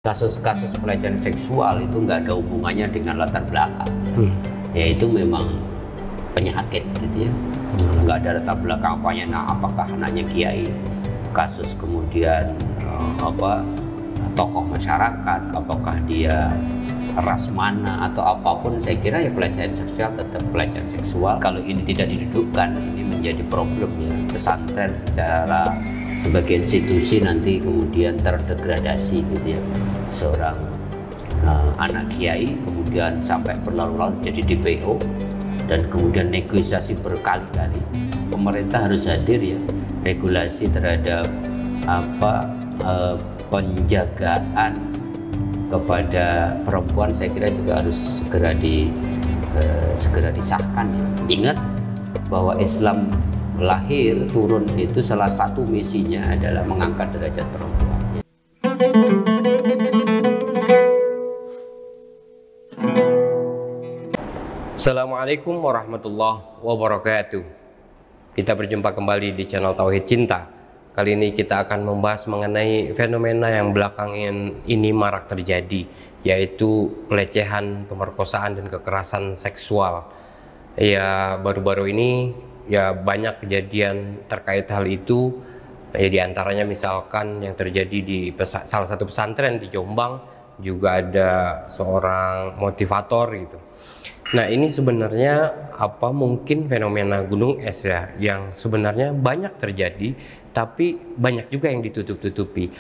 Kasus-kasus pelecehan seksual itu nggak ada hubungannya dengan latar belakang, ya itu memang penyakit gitu ya. Nggak ada latar belakang apanya. Nah, apakah anaknya kiai, kasus kemudian tokoh masyarakat, apakah dia ras mana atau apapun, saya kira ya pelecehan seksual tetap pelecehan seksual. Kalau ini tidak didudukkan, ini menjadi problem ya. Pesantren secara sebagai institusi nanti kemudian terdegradasi gitu ya. Seorang anak kiai kemudian sampai berlarut-larut jadi DPO dan kemudian negosiasi berkali-kali. Pemerintah harus hadir ya, regulasi terhadap penjagaan kepada perempuan saya kira juga harus segera disahkan ya. Ingat bahwa Islam lahir turun itu salah satu misinya adalah mengangkat derajat perempuan. Assalamualaikum warahmatullahi wabarakatuh. Kita berjumpa kembali di channel Tauhid Cinta. Kali ini kita akan membahas mengenai fenomena yang belakangan ini marak terjadi, yaitu pelecehan, pemerkosaan, dan kekerasan seksual. Ya, baru-baru ini ya banyak kejadian terkait hal itu. Ya, diantaranya misalkan yang terjadi di salah satu pesantren di Jombang, juga ada seorang motivator gitu. Nah, ini sebenarnya mungkin fenomena gunung es ya, yang sebenarnya banyak terjadi, tapi banyak juga yang ditutup-tutupi.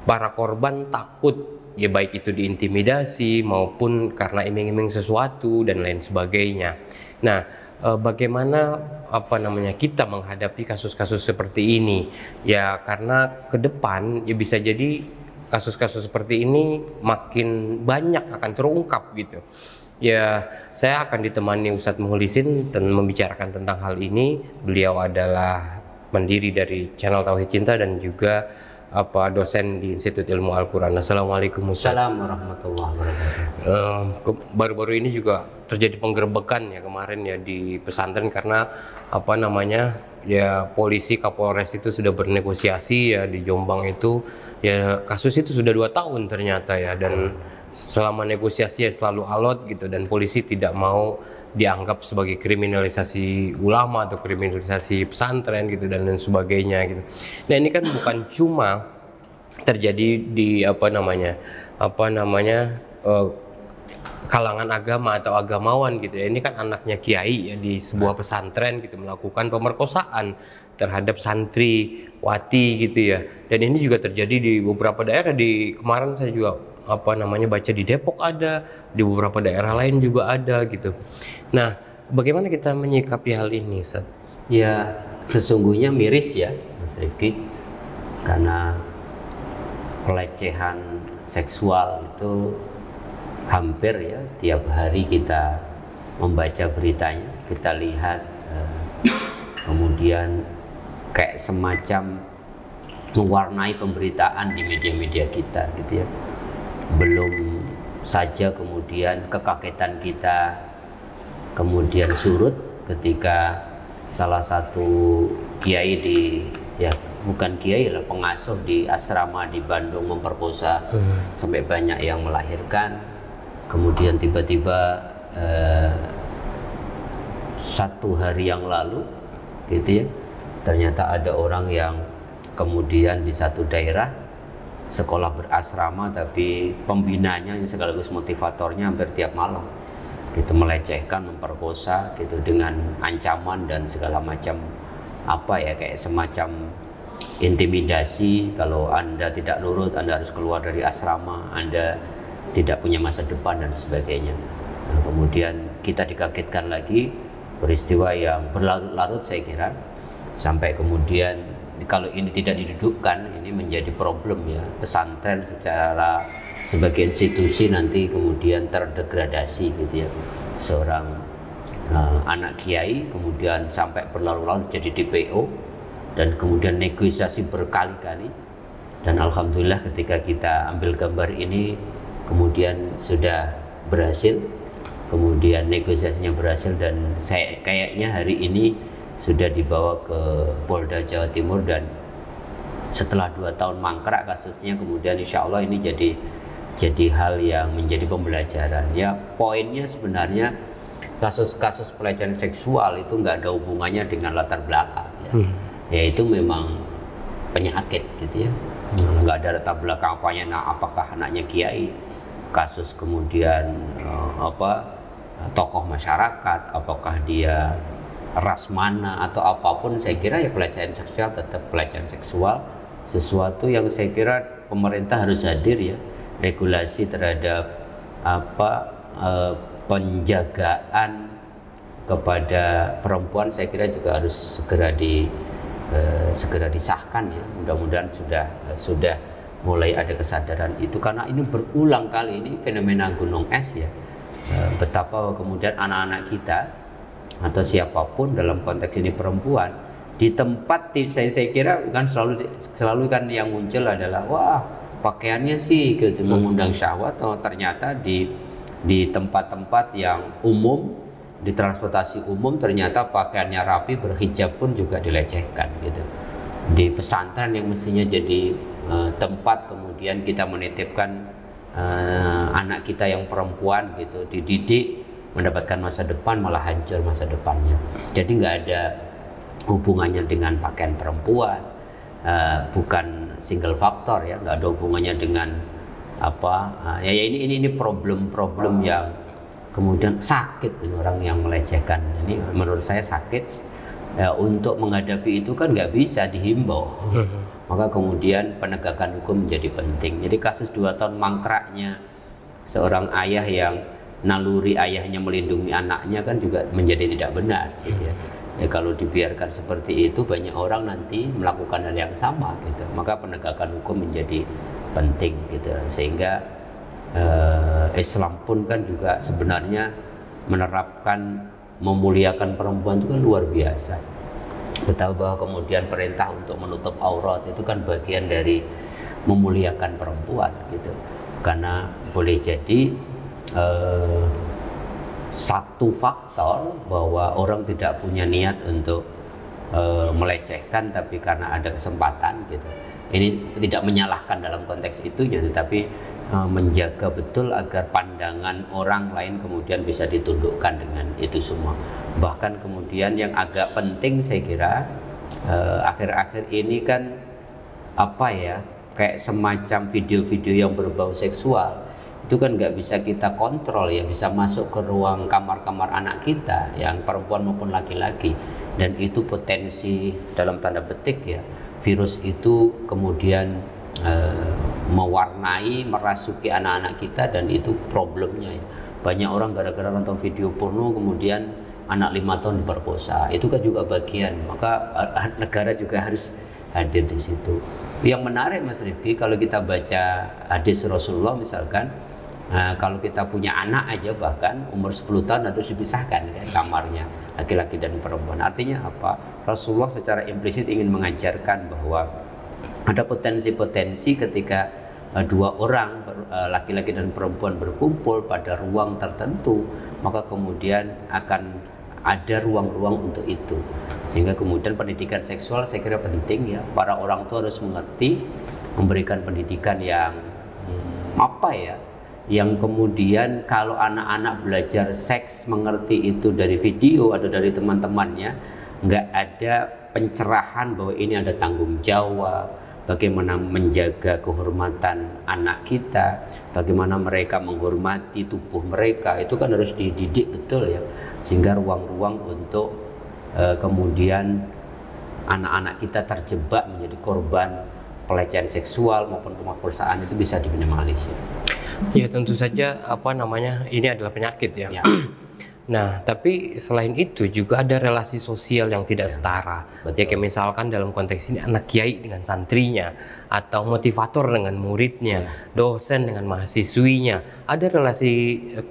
Para korban takut, ya baik itu diintimidasi maupun karena iming-iming sesuatu dan lain sebagainya. Nah, bagaimana kita menghadapi kasus-kasus seperti ini? Ya karena ke depan ya bisa jadi kasus-kasus seperti ini makin banyak akan terungkap gitu. Ya, saya akan ditemani Ustadz Mukhlisin dan membicarakan tentang hal ini. Beliau adalah pendiri dari channel Tauhid Cinta dan juga dosen di Institut Ilmu Al-Quran. Assalamualaikum Ustadz. Assalamualaikum warahmatullahi wabarakatuh. Baru-baru ini juga terjadi penggerebekan ya kemarin ya di pesantren karena ya polisi Kapolres itu sudah bernegosiasi ya di Jombang itu. Ya kasus itu sudah 2 tahun ternyata ya, dan selama negosiasi ya selalu alot gitu, dan polisi tidak mau dianggap sebagai kriminalisasi ulama atau kriminalisasi pesantren gitu dan lain sebagainya gitu. Nah, ini kan bukan cuma terjadi di kalangan agama atau agamawan gitu ya. Ini kan anaknya kiai ya di sebuah pesantren gitu melakukan pemerkosaan terhadap santri wati gitu ya. Dan ini juga terjadi di beberapa daerah. Di kemarin saya juga baca di Depok ada, di beberapa daerah lain juga ada gitu. Nah, bagaimana kita menyikapi hal ini, Ustaz? Ya, sesungguhnya miris ya, Mas Rifki, karena pelecehan seksual itu hampir ya tiap hari kita membaca beritanya, kita lihat kemudian kayak semacam mewarnai pemberitaan di media-media kita gitu ya. Belum saja kemudian kekagetan kita kemudian surut ketika salah satu kiai bukan kiai lah, pengasuh di asrama di Bandung memperkosa sampai banyak yang melahirkan. Kemudian tiba-tiba 1 hari yang lalu gitu ya, ternyata ada orang yang kemudian di satu daerah sekolah berasrama, tapi pembinanya yang sekaligus motivatornya hampir tiap malam gitu melecehkan, memperkosa gitu dengan ancaman dan segala macam kayak semacam intimidasi. Kalau Anda tidak nurut, Anda harus keluar dari asrama, Anda tidak punya masa depan dan sebagainya. Nah, kemudian kita dikagetkan lagi peristiwa yang berlarut-larut saya kira, sampai kemudian kalau ini tidak didudukkan, ini menjadi problem ya. Pesantren secara sebagai institusi nanti kemudian terdegradasi gitu ya. Seorang anak kiai kemudian sampai berlarut-larut jadi DPO dan kemudian negosiasi berkali-kali. Dan alhamdulillah ketika kita ambil gambar ini kemudian sudah berhasil, kemudian negosiasinya berhasil, dan saya kayaknya hari ini sudah dibawa ke Polda Jawa Timur, dan setelah 2 tahun mangkrak kasusnya kemudian insya Allah ini jadi jadi hal yang menjadi pembelajaran. Ya poinnya sebenarnya kasus-kasus pelecehan seksual itu nggak ada hubungannya dengan latar belakang ya. Ya itu memang penyakit gitu ya. Nggak ada latar belakang apanya, nah apakah anaknya kiai, kasus kemudian tokoh masyarakat, apakah dia ras mana atau apapun, saya kira ya pelecehan seksual tetap pelecehan seksual, sesuatu yang saya kira pemerintah harus hadir ya, regulasi terhadap penjagaan kepada perempuan saya kira juga harus segera disahkan ya. Mudah-mudahan sudah mulai ada kesadaran itu, karena ini berulang kali ini fenomena gunung es ya. Betapa kemudian anak-anak kita atau siapapun dalam konteks ini perempuan di tempat saya kira kan selalu kan yang muncul adalah wah pakaiannya sih gitu mengundang syahwat, atau ternyata di tempat-tempat yang umum, di transportasi umum ternyata pakaiannya rapi, berhijab pun juga dilecehkan gitu. Di pesantren yang mestinya jadi tempat kemudian kita menitipkan anak kita yang perempuan gitu, dididik mendapatkan masa depan, malah hancur masa depannya. Jadi nggak ada hubungannya dengan pakaian perempuan, bukan single faktor ya, nggak ada hubungannya dengan ya ini problem yang kemudian sakit orang yang melecehkan. Ini menurut saya sakit ya, untuk menghadapi itu kan nggak bisa dihimbau. Maka kemudian penegakan hukum menjadi penting. Jadi kasus 2 tahun mangkraknya seorang ayah yang naluri ayahnya melindungi anaknya kan juga menjadi tidak benar gitu ya. Ya kalau dibiarkan seperti itu banyak orang nanti melakukan hal yang sama gitu. Maka penegakan hukum menjadi penting gitu, sehingga Islam pun kan juga sebenarnya menerapkan memuliakan perempuan itu kan luar biasa. Betapa bahwa kemudian perintah untuk menutup aurat itu kan bagian dari memuliakan perempuan gitu, karena boleh jadi satu faktor bahwa orang tidak punya niat untuk melecehkan, tapi karena ada kesempatan gitu. Ini tidak menyalahkan dalam konteks itunya, tetapi menjaga betul agar pandangan orang lain kemudian bisa ditundukkan dengan itu semua. Bahkan kemudian yang agak penting saya kira akhir-akhir ini kan kayak semacam video-video yang berbau seksual itu kan nggak bisa kita kontrol ya, bisa masuk ke ruang kamar-kamar anak kita yang perempuan maupun laki-laki, dan itu potensi dalam tanda petik ya virus itu kemudian mewarnai, merasuki anak-anak kita, dan itu problemnya ya. Banyak orang gara-gara nonton video porno kemudian anak 5 tahun diperkosa, itu kan juga bagian, maka negara juga harus hadir di situ. Yang menarik Mas Rifki, kalau kita baca hadis Rasulullah misalkan, kalau kita punya anak aja bahkan umur 10 tahun harus dipisahkan kan, kamarnya laki-laki dan perempuan. Artinya apa? Rasulullah secara implisit ingin mengajarkan bahwa ada potensi-potensi ketika 2 orang laki-laki dan perempuan berkumpul pada ruang tertentu, maka kemudian akan ada ruang-ruang untuk itu. Sehingga kemudian pendidikan seksual saya kira penting ya. Para orang tua harus mengerti, memberikan pendidikan yang yang kemudian kalau anak-anak belajar seks mengerti itu dari video atau dari teman-temannya, nggak ada pencerahan bahwa ini ada tanggung jawab, bagaimana menjaga kehormatan anak kita, bagaimana mereka menghormati tubuh mereka, itu kan harus dididik betul ya, sehingga ruang-ruang untuk kemudian anak-anak kita terjebak menjadi korban pelecehan seksual maupun pemerkosaan itu bisa diminimalisir. Ya tentu saja ini adalah penyakit ya. Nah, tapi selain itu juga ada relasi sosial yang tidak setara. Ya kayak misalkan dalam konteks ini anak kiai dengan santrinya, atau motivator dengan muridnya, dosen dengan mahasiswinya. Ada relasi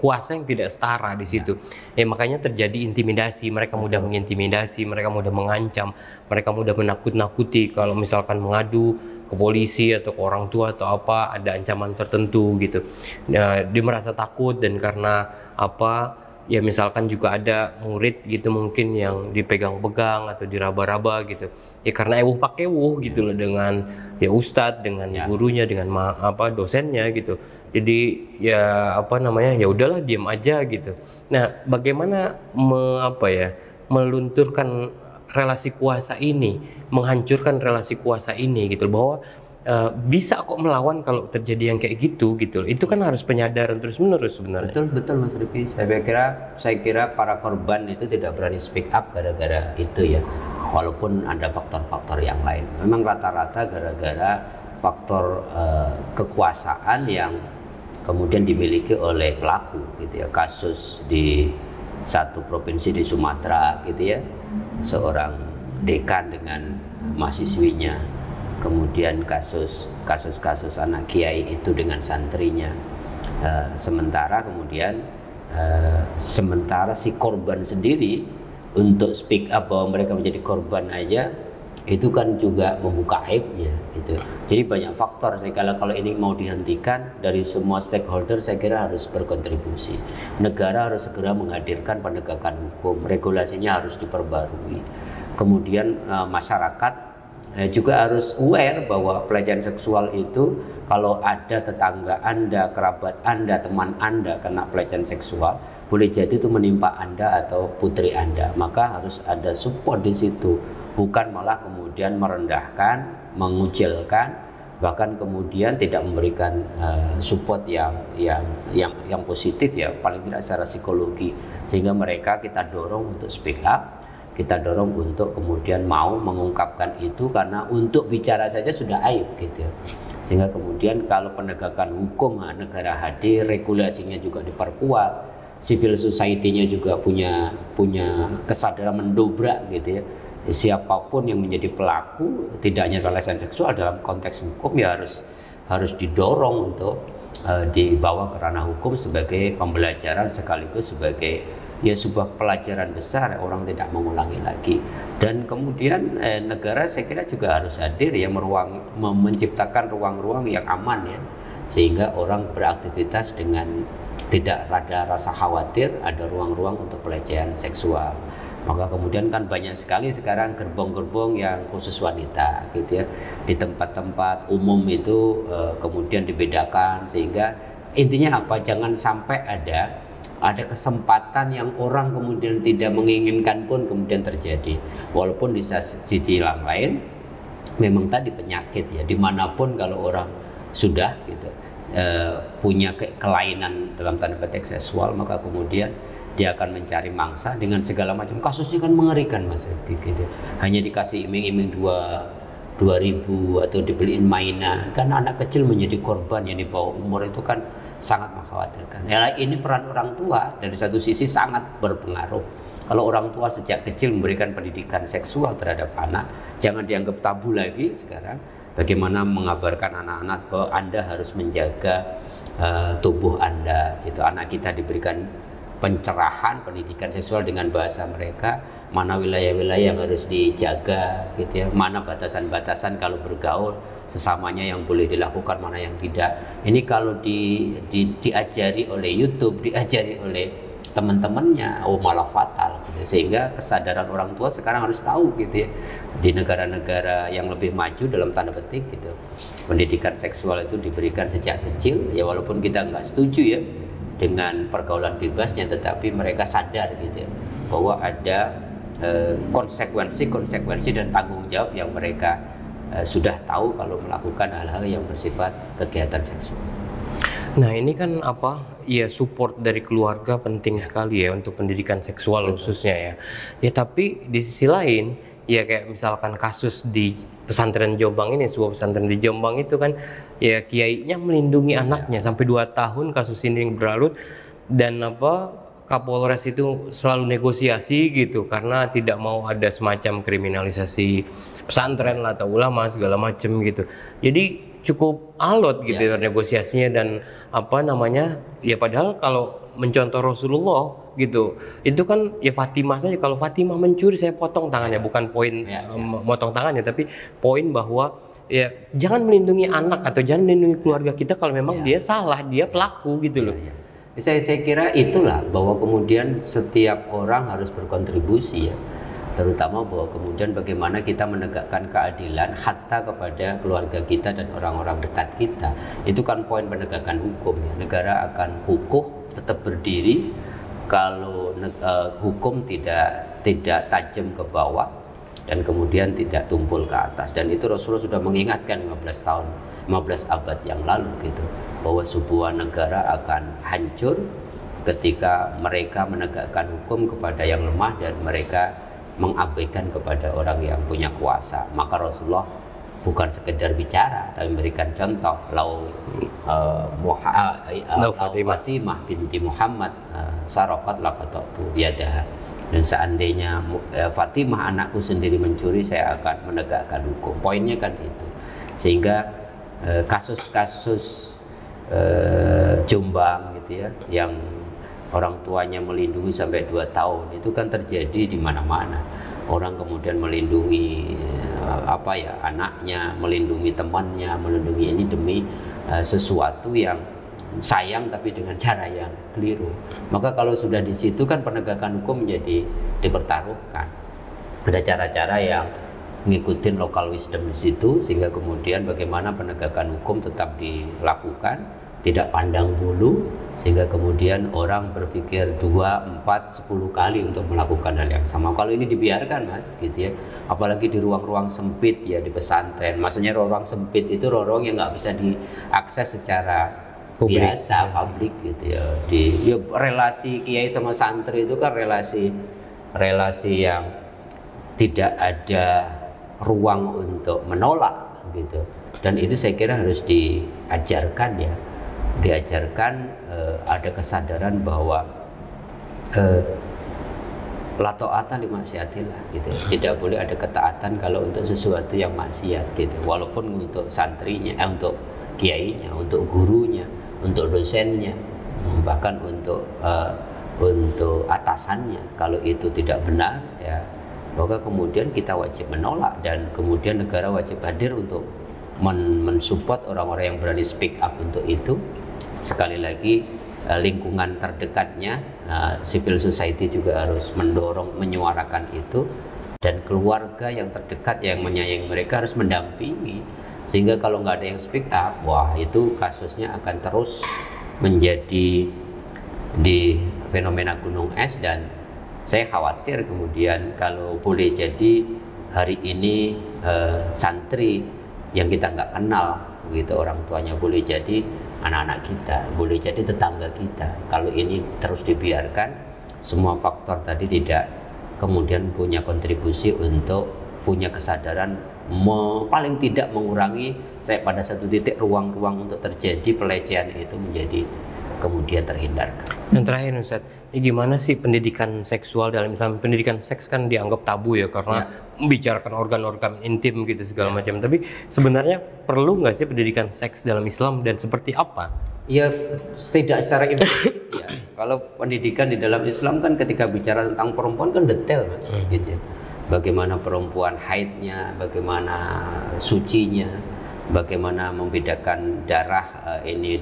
kuasa yang tidak setara di situ. Ya makanya terjadi intimidasi, mereka mudah mengintimidasi, mereka mudah mengancam, mereka mudah menakut-nakuti kalau misalkan mengadu ke polisi atau ke orang tua atau ada ancaman tertentu gitu. Nah, dia merasa takut, dan karena ya misalkan juga ada murid gitu mungkin yang dipegang-pegang atau diraba-raba gitu ya, karena pakai gitu loh dengan ya ustadz, dengan gurunya, dengan dosennya gitu. Jadi ya apa namanya, ya udahlah diam aja gitu. Nah, bagaimana melunturkan relasi kuasa ini, menghancurkan relasi kuasa ini gitu, bahwa bisa kok melawan kalau terjadi yang kayak gitu gitu. Itu kan harus penyadaran terus-menerus sebenarnya. Betul Mas Rifki. Saya kira para korban itu tidak berani speak up gara-gara itu ya. Walaupun ada faktor-faktor yang lain. Memang rata-rata gara-gara faktor kekuasaan yang kemudian dimiliki oleh pelaku gitu ya. Kasus di satu provinsi di Sumatera gitu ya, seorang dekan dengan mahasiswinya, kemudian kasus anak kiai itu dengan santrinya. Sementara si korban sendiri untuk speak up bahwa mereka menjadi korban aja itu kan juga membuka aibnya gitu. Jadi banyak faktor. Saya kalau ini mau dihentikan, dari semua stakeholder saya kira harus berkontribusi. Negara harus segera menghadirkan penegakan hukum, regulasinya harus diperbarui. Kemudian masyarakat juga harus aware bahwa pelecehan seksual itu kalau ada tetangga Anda, kerabat Anda, teman Anda kena pelecehan seksual, boleh jadi itu menimpa Anda atau putri Anda, maka harus ada support di situ. Bukan malah kemudian merendahkan, mengucilkan, bahkan kemudian tidak memberikan support yang positif ya, paling tidak secara psikologi, sehingga mereka kita dorong untuk speak up, kita dorong untuk kemudian mau mengungkapkan itu, karena untuk bicara saja sudah aib gitu ya. Sehingga kemudian kalau penegakan hukum negara hadir, regulasinya juga diperkuat, civil society-nya juga punya kesadaran mendobrak gitu ya. Siapapun yang menjadi pelaku tidak hanya pelecehan seksual dalam konteks hukum ya harus didorong untuk dibawa ke ranah hukum sebagai pembelajaran sekaligus sebagai ya sebuah pelajaran besar, orang tidak mengulangi lagi. Dan kemudian negara saya kira juga harus hadir ya, menciptakan ruang-ruang yang aman ya, sehingga orang beraktivitas dengan tidak ada rasa khawatir, ada ruang-ruang untuk pelecehan seksual. Maka kemudian kan banyak sekali sekarang gerbong-gerbong yang khusus wanita gitu ya, di tempat-tempat umum itu kemudian dibedakan, sehingga intinya apa, jangan sampai ada kesempatan yang orang kemudian tidak menginginkan pun kemudian terjadi. Walaupun di sisi yang lain memang tadi penyakit ya, dimanapun kalau orang sudah gitu punya kelainan dalam tanda petik seksual, maka kemudian dia akan mencari mangsa dengan segala macam. Kasusnya kan mengerikan Mas Rifki gitu. Hanya dikasih iming-iming 2.000 atau dibeliin mainan, kan anak kecil menjadi korban yang di bawah umur, itu kan sangat mengkhawatirkan. Ya, ini peran orang tua dari satu sisi sangat berpengaruh. Kalau orang tua sejak kecil memberikan pendidikan seksual terhadap anak, jangan dianggap tabu lagi sekarang. Bagaimana mengabarkan anak-anak bahwa Anda harus menjaga tubuh Anda, gitu. Anak kita diberikan pencerahan pendidikan seksual dengan bahasa mereka, mana wilayah-wilayah yang harus dijaga gitu ya, mana batasan-batasan kalau bergaul sesamanya yang boleh dilakukan, mana yang tidak. Ini kalau diajari oleh YouTube, diajari oleh teman-temannya, malah fatal gitu. Sehingga kesadaran orang tua sekarang harus tahu gitu ya, di negara-negara yang lebih maju dalam tanda petik gitu, pendidikan seksual itu diberikan sejak kecil ya, walaupun kita nggak setuju ya dengan pergaulan bebasnya, tetapi mereka sadar gitu ya, bahwa ada konsekuensi dan tanggung jawab yang mereka sudah tahu kalau melakukan hal-hal yang bersifat kegiatan seksual. Nah ini kan ya support dari keluarga penting sekali ya untuk pendidikan seksual khususnya ya. Ya tapi di sisi lain ya, kayak misalkan kasus di pesantren Jombang ini, sebuah pesantren di Jombang itu kan ya, kiainya melindungi anaknya sampai 2 tahun kasus ini berlarut, dan Kapolres itu selalu negosiasi gitu karena tidak mau ada semacam kriminalisasi pesantren lah atau ulama segala macam gitu. Jadi cukup alot gitu ya negosiasinya, dan ya padahal kalau mencontoh Rasulullah gitu, itu kan ya Fatimah saja, kalau Fatimah mencuri saya potong tangannya, bukan poin motong tangannya, tapi poin bahwa ya jangan melindungi anak atau jangan melindungi keluarga kita kalau memang dia salah, dia pelaku gitu loh. Saya kira itulah bahwa kemudian setiap orang harus berkontribusi ya. terutama bahwa kemudian bagaimana kita menegakkan keadilan hatta kepada keluarga kita dan orang-orang dekat kita. Itu kan poin penegakan hukum ya. Negara akan kukuh tetap berdiri kalau hukum tidak tajam ke bawah dan kemudian tidak tumpul ke atas. Dan itu Rasulullah sudah mengingatkan 15 abad yang lalu gitu, bahwa sebuah negara akan hancur ketika mereka menegakkan hukum kepada yang lemah dan mereka mengabaikan kepada orang yang punya kuasa. Maka Rasulullah bukan sekedar bicara tapi memberikan contoh. Lau Fatimah binti Muhammad sarakat laqatatu biyadaha. Dan seandainya Fatimah anakku sendiri mencuri, saya akan menegakkan hukum. Poinnya kan itu. Sehingga kasus-kasus Jombang gitu ya, yang orang tuanya melindungi sampai 2 tahun, itu kan terjadi di mana-mana. Orang kemudian melindungi anaknya, melindungi temannya, melindungi ini demi sesuatu yang sayang tapi dengan cara yang keliru. Maka kalau sudah di situ kan penegakan hukum menjadi dipertaruhkan. Ada cara-cara yang ngikutin local wisdom di situ, sehingga kemudian bagaimana penegakan hukum tetap dilakukan, tidak pandang bulu, sehingga kemudian orang berpikir 2, 4, 10 kali untuk melakukan hal yang sama. Kalau ini dibiarkan Mas gitu ya, apalagi di ruang-ruang sempit ya, di pesantren, maksudnya ruang sempit itu ruang yang nggak bisa diakses secara biasa publik gitu ya. Relasi kiai sama santri itu kan relasi yang tidak ada ruang untuk menolak gitu, dan itu saya kira harus diajarkan ya. Ada kesadaran bahwa la ta'ata li maksiatillah gitu. Tidak boleh ada ketaatan kalau untuk sesuatu yang maksiat gitu. Walaupun untuk santrinya, untuk kiainya, untuk gurunya, untuk dosennya, bahkan untuk atasannya, kalau itu tidak benar ya, maka kemudian kita wajib menolak, dan kemudian negara wajib hadir untuk mensupport orang-orang yang berani speak up untuk itu. Sekali lagi lingkungan terdekatnya, civil society juga harus mendorong, menyuarakan itu, dan keluarga yang terdekat yang menyayangi mereka harus mendampingi. Sehingga kalau nggak ada yang speak up, wah itu kasusnya akan terus menjadi di fenomena gunung es. Dan saya khawatir kemudian kalau boleh jadi hari ini santri yang kita nggak kenal begitu orang tuanya, boleh jadi anak-anak kita, boleh jadi tetangga kita. Kalau ini terus dibiarkan, semua faktor tadi tidak kemudian punya kontribusi untuk punya kesadaran paling tidak mengurangi saya pada satu titik ruang-ruang untuk terjadi pelecehan itu menjadi kemudian terhindarkan. Dan terakhir Ustaz, ini gimana sih pendidikan seksual dalam Islam? Pendidikan seks kan dianggap tabu ya, karena membicarakan organ-organ intim gitu segala macam. Tapi sebenarnya perlu nggak sih pendidikan seks dalam Islam, dan seperti apa? Ya tidak secara implisit ya. Kalau pendidikan di dalam Islam kan ketika bicara tentang perempuan kan detail Mas, gitu ya. Bagaimana perempuan haidnya, bagaimana sucinya, bagaimana membedakan darah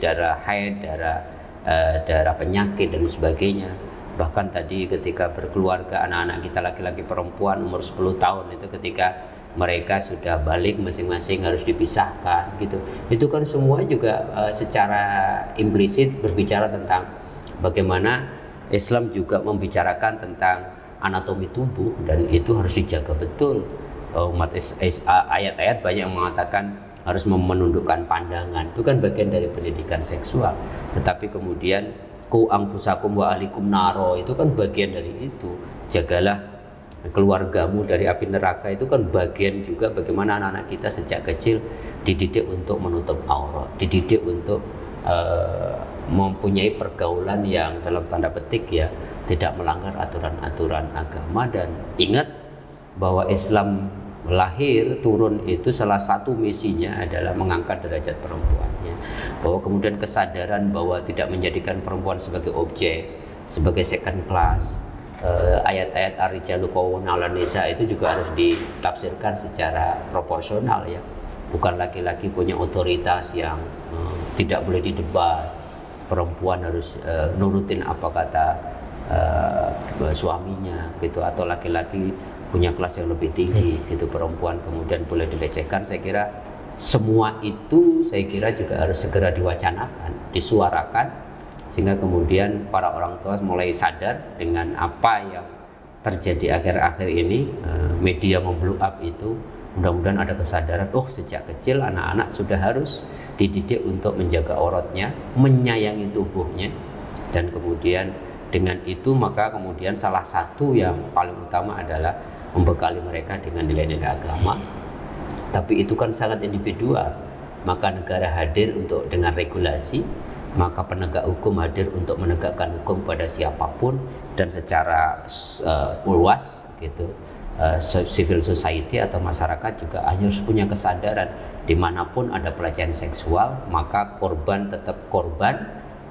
darah haid, darah penyakit dan sebagainya. Bahkan tadi ketika berkeluarga, anak-anak kita laki-laki perempuan umur 10 tahun itu ketika mereka sudah balik masing-masing harus dipisahkan gitu. Itu kan semua juga secara implisit berbicara tentang bagaimana Islam juga membicarakan tentang anatomi tubuh, dan itu harus dijaga betul. Ayat-ayat banyak yang mengatakan harus menundukkan pandangan, itu kan bagian dari pendidikan seksual. Tetapi kemudian ku anfusakum wa ahlikum naro, itu kan bagian dari itu. Jagalah keluargamu dari api neraka, itu kan bagian juga bagaimana anak-anak kita sejak kecil dididik untuk menutup aurat, dididik untuk mempunyai pergaulan yang dalam tanda petik ya tidak melanggar aturan-aturan agama. Dan ingat bahwa Islam lahir turun itu salah satu misinya adalah mengangkat derajat perempuannya, bahwa kemudian kesadaran bahwa tidak menjadikan perempuan sebagai objek, sebagai second class. Ayat-ayat ar-rijalu qawwamuna 'alan nisa itu juga harus ditafsirkan secara proporsional ya. Bukan laki-laki punya otoritas yang tidak boleh didebat, perempuan harus nurutin apa kata suaminya gitu, atau laki-laki punya kelas yang lebih tinggi, gitu, perempuan kemudian boleh dilecehkan. Saya kira semua itu saya kira juga harus segera diwacanakan, disuarakan, sehingga kemudian para orang tua mulai sadar dengan apa yang terjadi akhir-akhir ini. Media memblow up itu, mudah-mudahan ada kesadaran, oh sejak kecil anak-anak sudah harus dididik untuk menjaga auratnya, menyayangi tubuhnya, dan kemudian dengan itu maka kemudian salah satu yang paling utama adalah membekali mereka dengan nilai-nilai agama. Tapi itu kan sangat individual, maka negara hadir untuk dengan regulasi, maka penegak hukum hadir untuk menegakkan hukum pada siapapun dan secara luas, gitu. Civil society atau masyarakat juga harus punya kesadaran, dimanapun ada pelecehan seksual maka korban tetap korban,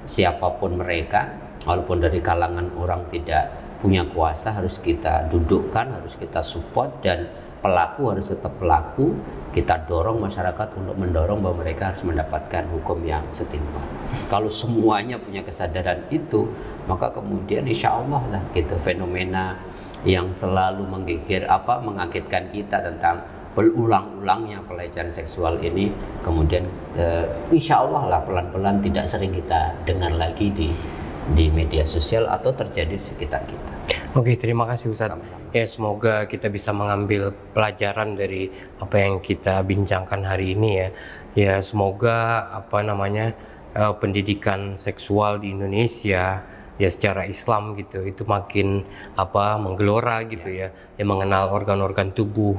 siapapun mereka, walaupun dari kalangan orang tidak punya kuasa, harus kita dudukkan, harus kita support, dan pelaku harus tetap pelaku. Kita dorong masyarakat untuk mendorong bahwa mereka harus mendapatkan hukum yang setimpal. Kalau semuanya punya kesadaran itu, maka kemudian insya Allah lah, gitu, fenomena yang selalu menggigir mengagetkan kita tentang berulang-ulangnya pelecehan seksual ini kemudian insya Allah lah pelan-pelan tidak sering kita dengar lagi di media sosial atau terjadi di sekitar kita. Oke, terima kasih Ustadz. Ya, semoga kita bisa mengambil pelajaran dari apa yang kita bincangkan hari ini ya. Ya, semoga pendidikan seksual di Indonesia ya secara Islam gitu itu makin menggelora gitu ya. Yang mengenal organ-organ tubuh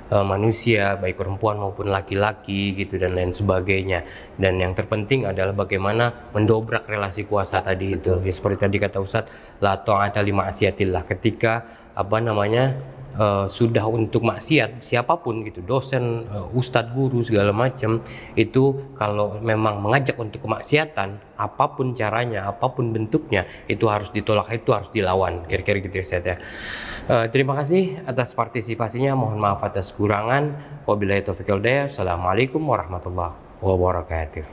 manusia, baik perempuan maupun laki-laki gitu dan lain sebagainya. Dan yang terpenting adalah bagaimana mendobrak relasi kuasa tadi itu. Ya, seperti tadi kata Ustadz, la ta'ata li ma'siyatillah, ketika sudah untuk maksiat siapapun gitu, dosen, ustadz, guru segala macam itu, kalau memang mengajak untuk kemaksiatan apapun caranya, apapun bentuknya, itu harus ditolak, itu harus dilawan, kira-kira gitu ya Ustaz ya. Terima kasih atas partisipasinya, mohon maaf atas kurangan. Wabillahi taufiq wal hidayah. Assalamualaikum warahmatullahi wabarakatuh.